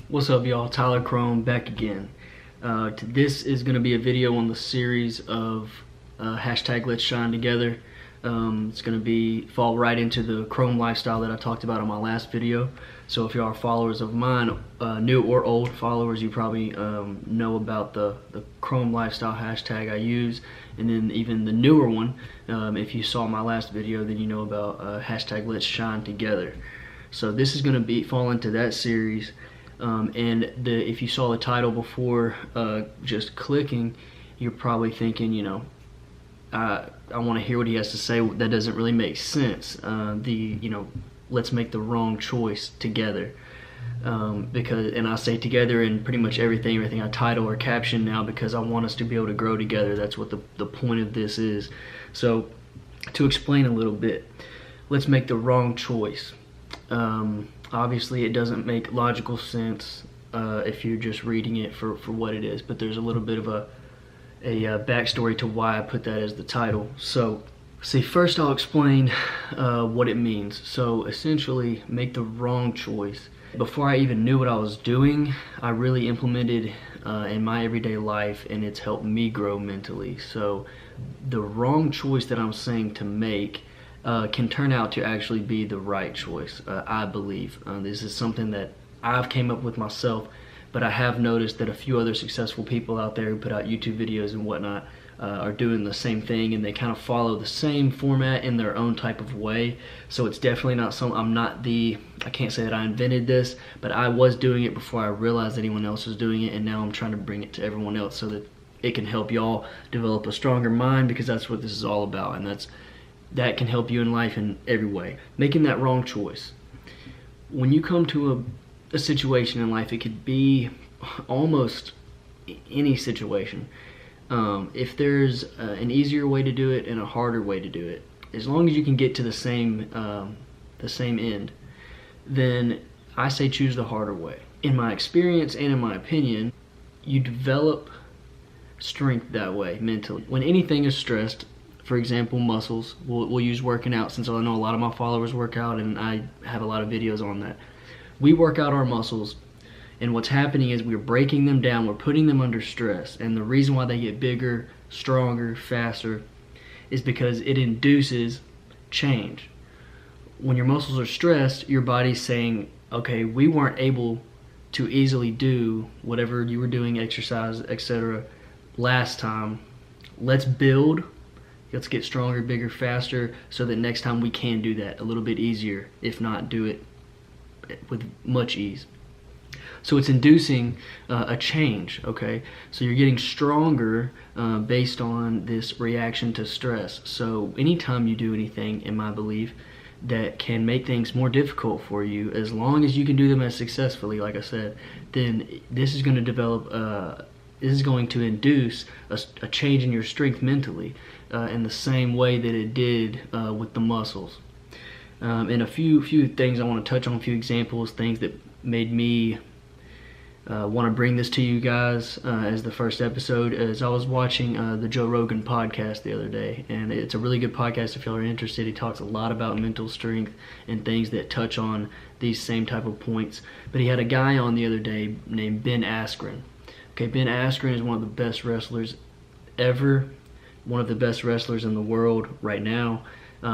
What's up, y'all? Tyler Chrome back again. This is going to be a video on the series of hashtag Let's Shine Together. It's going to fall right into the Chrome lifestyle that I talked about on my last video. So if you are followers of mine, new or old followers, you probably know about the Chrome lifestyle hashtag I use, and then even the newer one. If you saw my last video, then you know about hashtag Let's Shine Together. So this is going to fall into that series. If you saw the title before just clicking, you're probably thinking, I want to hear what he has to say. That doesn't really make sense. Let's make the wrong choice together. And I say together in pretty much everything I title or caption now, because I want us to be able to grow together. That's what the point of this is. So to explain a little bit, let's make the wrong choice. Obviously it doesn't make logical sense if you're just reading it for what it is, but there's a little bit of a backstory to why I put that as the title. So see, first I'll explain what it means. So essentially, make the wrong choice. Before I even knew what I was doing, I really implemented in my everyday life, and it's helped me grow mentally. So the wrong choice that I'm saying to make can turn out to actually be the right choice, I believe. This is something that I've came up with myself, but I have noticed that a few other successful people out there who put out YouTube videos and whatnot are doing the same thing, and they kind of follow the same format in their own type of way. So it's definitely not I can't say that I invented this, but I was doing it before I realized anyone else was doing it, and now I'm trying to bring it to everyone else so that it can help y'all develop a stronger mind, because that's what this is all about, and that can help you in life in every way. Making that wrong choice. When you come to a situation in life, it could be almost any situation. If there's an easier way to do it and a harder way to do it, as long as you can get to the same end, then I say choose the harder way. In my experience and in my opinion, you develop strength that way mentally. When anything is stressed, for example, muscles, we'll use working out, since I know a lot of my followers work out and I have a lot of videos on that. We work out our muscles, and what's happening is we're breaking them down, we're putting them under stress, and the reason why they get bigger, stronger, faster is because it induces change. When your muscles are stressed, your body's saying, okay, we weren't able to easily do whatever you were doing, exercise, etc. last time. Let's build. Let's get stronger, bigger, faster, so that next time we can do that a little bit easier, if not do it with much ease. So it's inducing a change, okay? So you're getting stronger based on this reaction to stress. So anytime you do anything, in my belief, that can make things more difficult for you, as long as you can do them as successfully, like I said, then this is going to develop this is going to induce a change in your strength mentally in the same way that it did with the muscles. And a few things I want to touch on, a few examples, things that made me want to bring this to you guys as the first episode. As I was watching the Joe Rogan podcast the other day, and it's a really good podcast if y'all are interested. He talks a lot about mental strength and things that touch on these same type of points. But he had a guy on the other day named Ben Askren. Okay, Ben Askren is one of the best wrestlers ever, one of the best wrestlers in the world right now.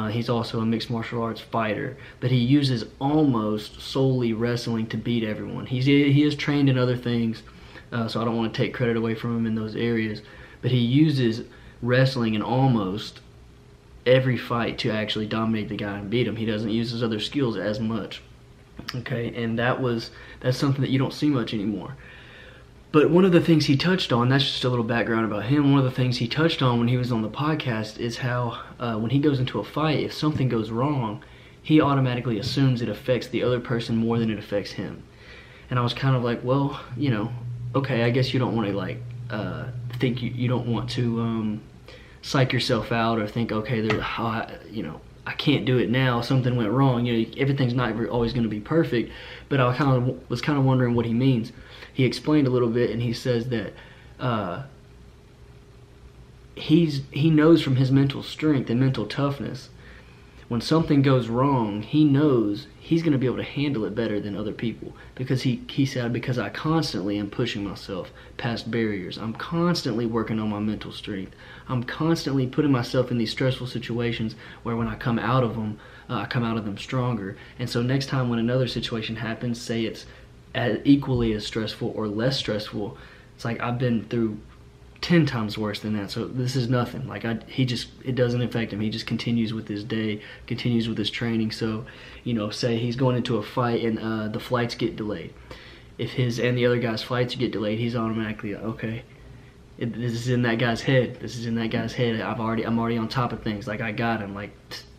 He's also a mixed martial arts fighter, but he uses almost solely wrestling to beat everyone. He is trained in other things, so I don't want to take credit away from him in those areas, but he uses wrestling in almost every fight to actually dominate the guy and beat him. He doesn't use his other skills as much. Okay, and that's something that you don't see much anymore. But one of the things he touched on, that's just a little background about him, one of the things he touched on when he was on the podcast is how when he goes into a fight, if something goes wrong, he automatically assumes it affects the other person more than it affects him. And I was kind of like, well, okay, I guess you don't want to think you don't want to psych yourself out or think, okay, I can't do it now, something went wrong. Everything's not always going to be perfect. But I was kind of wondering what he means. He explained a little bit, and he says that he knows from his mental strength and mental toughness When something goes wrong, he knows he's going to be able to handle it better than other people, because he said, because I constantly am pushing myself past barriers. I'm constantly working on my mental strength. I'm constantly putting myself in these stressful situations where when I come out of them, I come out of them stronger. And so next time when another situation happens, say it's equally as stressful or less stressful, it's like I've been through 10 times worse than that, so this is nothing. Like it doesn't affect him. He just continues with his day, continues with his training. So, say he's going into a fight and the flights get delayed. If his and the other guy's flights get delayed, he's automatically okay. This is in that guy's head. This is in that guy's head. I'm already on top of things. Like, I got him. Like,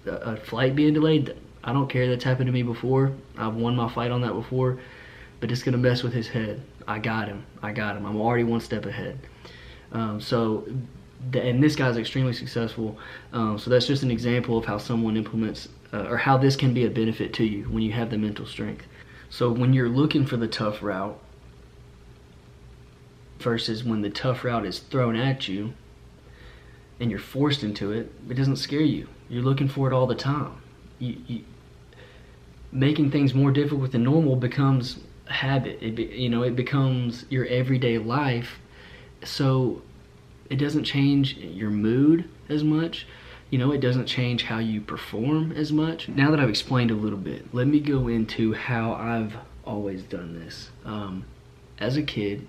a flight being delayed, I don't care. That's happened to me before. I've won my fight on that before, but it's gonna mess with his head. I got him. I'm already one step ahead. And this guy's extremely successful. So that's just an example of how someone implements, or how this can be a benefit to you when you have the mental strength. So when you're looking for the tough route versus when the tough route is thrown at you and you're forced into it, it doesn't scare you. You're looking for it all the time. Making things more difficult than normal becomes a habit. It becomes your everyday life. So it doesn't change your mood as much. It doesn't change how you perform as much. Now that I've explained a little bit, let me go into how I've always done this. As a kid,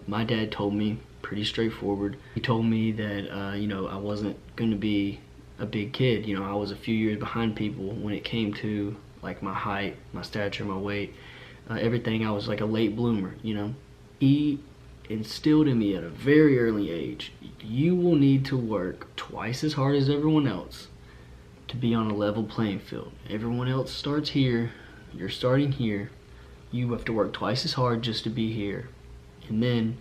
my dad told me pretty straightforward. He told me that, I wasn't going to be a big kid. I was a few years behind people when it came to like my height, my stature, my weight, everything. I was like a late bloomer, He instilled in me at a very early age, you will need to work twice as hard as everyone else to be on a level playing field. Everyone else starts here, you're starting here. You have to work twice as hard just to be here, and then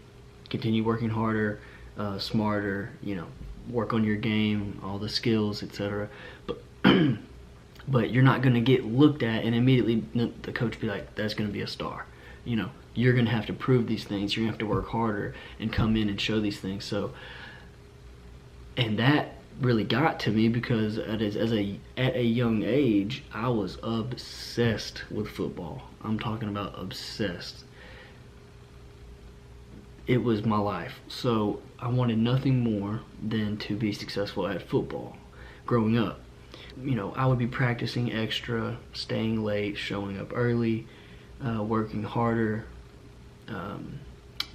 continue working harder, smarter, work on your game, all the skills, etc. But you're not going to get looked at and immediately the coach be like, that's going to be a star. You're going to have to prove these things. You're going to have to work harder and come in and show these things. So, and that really got to me because at a young age, I was obsessed with football. I'm talking about obsessed. It was my life. So I wanted nothing more than to be successful at football growing up. I would be practicing extra, staying late, showing up early, working harder,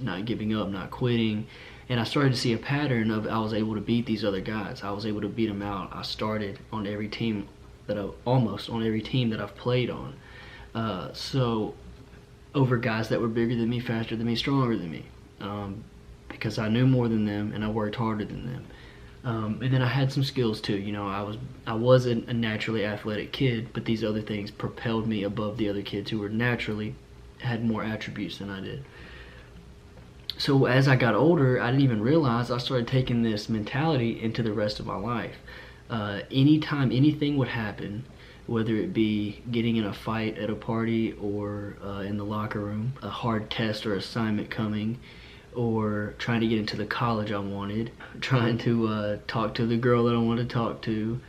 not giving up, not quitting. And I started to see a pattern of I was able to beat these other guys. I was able to beat them out. I started on every team almost on every team that I've played on. So over guys that were bigger than me, faster than me, stronger than me, because I knew more than them and I worked harder than them. And then I had some skills too. I wasn't a naturally athletic kid, but these other things propelled me above the other kids who were naturally had more attributes than I did. So as I got older, I didn't even realize I started taking this mentality into the rest of my life. Anytime anything would happen, whether it be getting in a fight at a party or in the locker room, a hard test or assignment coming, or trying to get into the college I wanted, trying to talk to the girl that I wanted to talk to,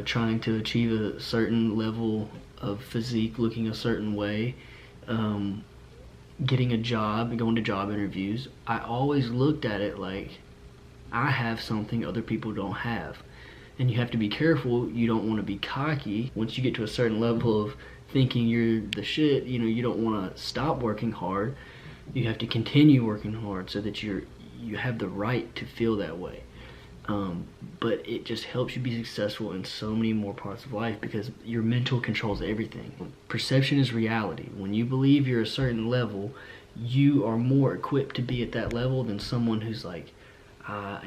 trying to achieve a certain level of physique, looking a certain way, getting a job, going to job interviews. I always looked at it like I have something other people don't have. And you have to be careful. You don't want to be cocky. Once you get to a certain level of thinking you're the shit, you don't want to stop working hard. You have to continue working hard so that you have the right to feel that way. But it just helps you be successful in so many more parts of life because your mental controls everything. Perception is reality. When you believe you're a certain level, you are more equipped to be at that level than someone who's like, I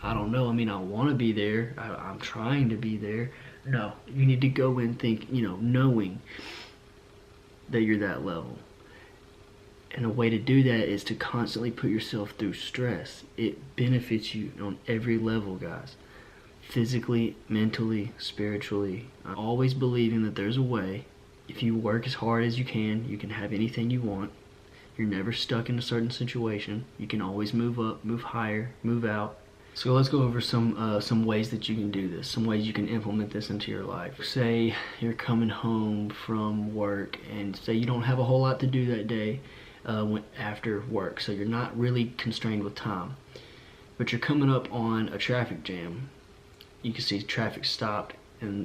don't know. I want to be there. I'm trying to be there. No, you need to go and think, knowing that you're that level. And a way to do that is to constantly put yourself through stress. It benefits you on every level, guys. Physically, mentally, spiritually. I'm always believing that there's a way. If you work as hard as you can have anything you want. You're never stuck in a certain situation. You can always move up, move higher, move out. So let's go over some ways that you can do this, some ways you can implement this into your life. Say you're coming home from work and say you don't have a whole lot to do that day after work, so you're not really constrained with time. But you're coming up on a traffic jam. You can see traffic stopped,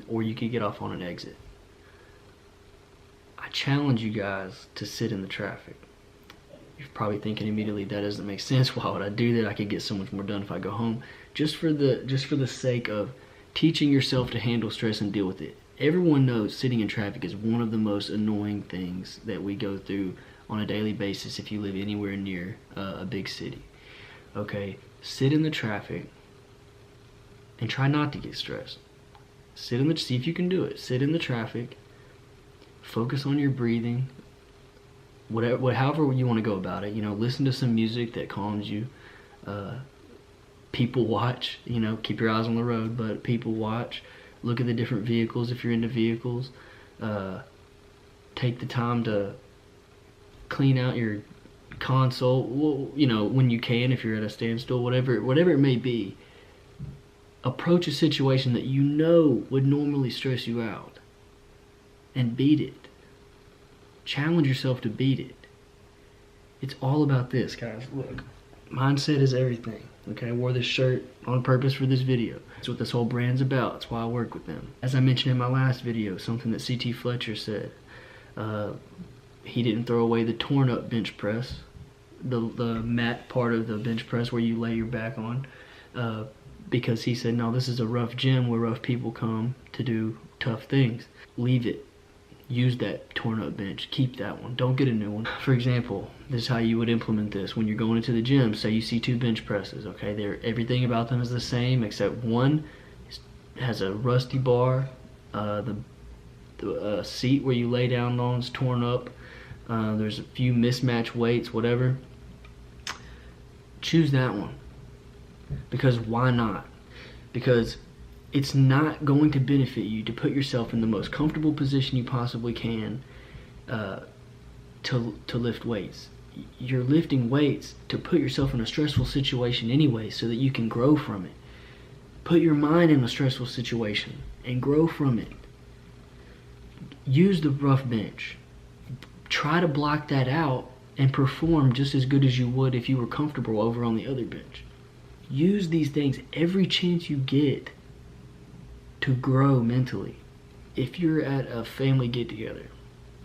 or you could get off on an exit. I challenge you guys to sit in the traffic. You're probably thinking immediately, that doesn't make sense. Why would I do that? I could get so much more done if I go home. Just for the sake of teaching yourself to handle stress and deal with it. Everyone knows sitting in traffic is one of the most annoying things that we go through on a daily basis if you live anywhere near a big city. Okay, sit in the traffic and try not to get stressed. See if you can do it. Sit in the traffic, focus on your breathing, however you want to go about it. Listen to some music that calms you. People watch, keep your eyes on the road, but people watch. Look at the different vehicles if you're into vehicles. Take the time to clean out your console, when you can, if you're at a standstill, whatever it may be. Approach a situation that you know would normally stress you out and beat it. Challenge yourself to beat it. It's all about this, guys. Look, mindset is everything. Okay, I wore this shirt on purpose for this video. That's what this whole brand's about. That's why I work with them. As I mentioned in my last video, something that C.T. Fletcher said, he didn't throw away the torn up bench press, the mat part of the bench press where you lay your back on, because he said, no, this is a rough gym where rough people come to do tough things. Leave it. Use that torn up bench. Keep that one. Don't get a new one. For example, this is how you would implement this when you're going into the gym. Say you see 2 bench presses. Okay, everything about them is the same except one has a rusty bar. The seat where you lay down on is torn up. There's a few mismatched weights, whatever. Choose that one. Because why not? Because it's not going to benefit you to put yourself in the most comfortable position you possibly can to lift weights. You're lifting weights to put yourself in a stressful situation anyway so that you can grow from it. Put your mind in a stressful situation and grow from it. Use the rough bench. Try to block that out and perform just as good as you would if you were comfortable over on the other bench. Use these things every chance you get to grow mentally. If you're at a family get-together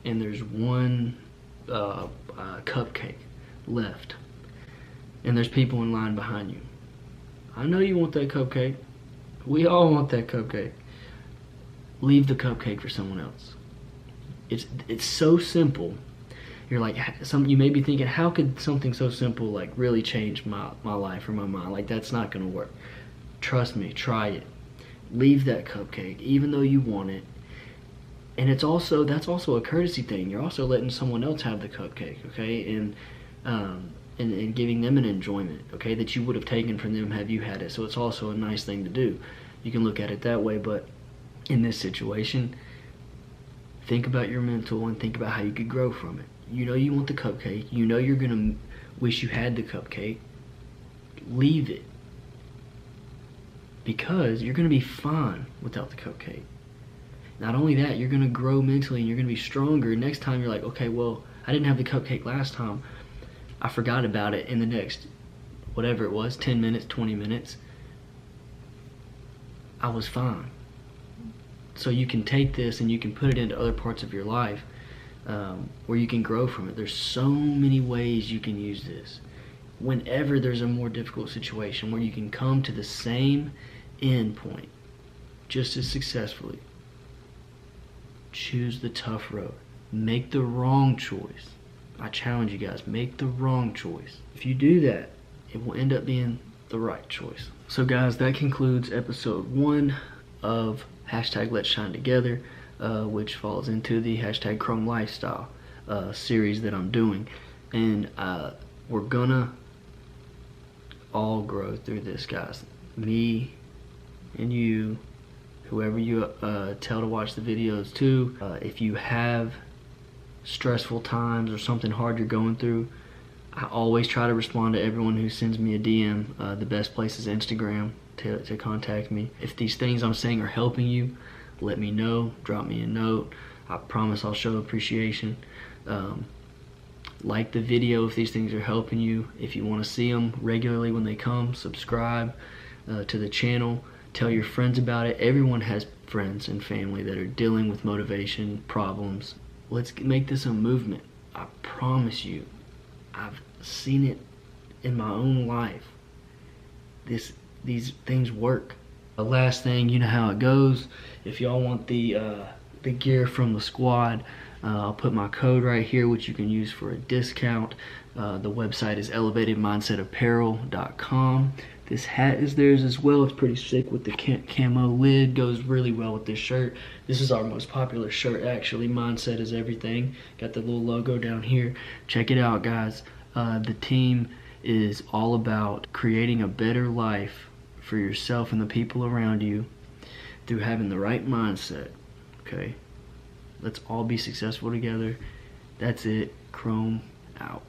and there's one cupcake left and there's people in line behind you, I know you want that cupcake. We all want that cupcake. Leave the cupcake for someone else. It's so simple. You're like, you may be thinking, how could something so simple like really change my life or my mind? Like, that's not gonna work. Trust me, try it. Leave that cupcake, even though you want it. And that's also a courtesy thing. You're also letting someone else have the cupcake, okay? And giving them an enjoyment, okay, that you would have taken from them had you had it. So it's also a nice thing to do. You can look at it that way, but in this situation, think about your mental and think about how you could grow from it. You know you want the cupcake. You know you're gonna wish you had the cupcake. Leave it. Because you're gonna be fine without the cupcake. Not only that, you're gonna grow mentally and you're gonna be stronger. Next time you're like, okay, well, I didn't have the cupcake last time. I forgot about it in the next, whatever it was, 10 minutes, 20 minutes. I was fine. So you can take this and you can put it into other parts of your life where you can grow from it. There's so many ways you can use this. Whenever there's a more difficult situation where you can come to the same end point just as successfully, choose the tough road. Make the wrong choice. I challenge you guys, make the wrong choice. If you do that, it will end up being the right choice. So guys, that concludes episode 1 of hashtag Let's Shine Together, which falls into the hashtag Chrome Lifestyle series that I'm doing. And we're gonna all grow through this, guys. Me and you, whoever you tell to watch the videos to. If you have stressful times or something hard you're going through, I always try to respond to everyone who sends me a DM. The best place is Instagram to contact me. If these things I'm saying are helping you, let me know. Drop me a note. I promise I'll show appreciation. Like the video if these things are helping you. If you want to see them regularly when they come, subscribe to the channel. Tell your friends about it. Everyone has friends and family that are dealing with motivation problems. Let's make this a movement. I promise you, I've seen it in my own life. These things work. The last thing, you know how it goes. If y'all want the gear from the squad, I'll put my code right here, which you can use for a discount. The website is elevatedmindsetapparel.com. This hat is theirs as well. It's pretty sick with the camo lid. Goes really well with this shirt. This is our most popular shirt, actually. Mindset is everything. Got the little logo down here. Check it out, guys. The team is all about creating a better life for yourself and the people around you through having the right mindset. Okay? Let's all be successful together. That's it. Chrome out.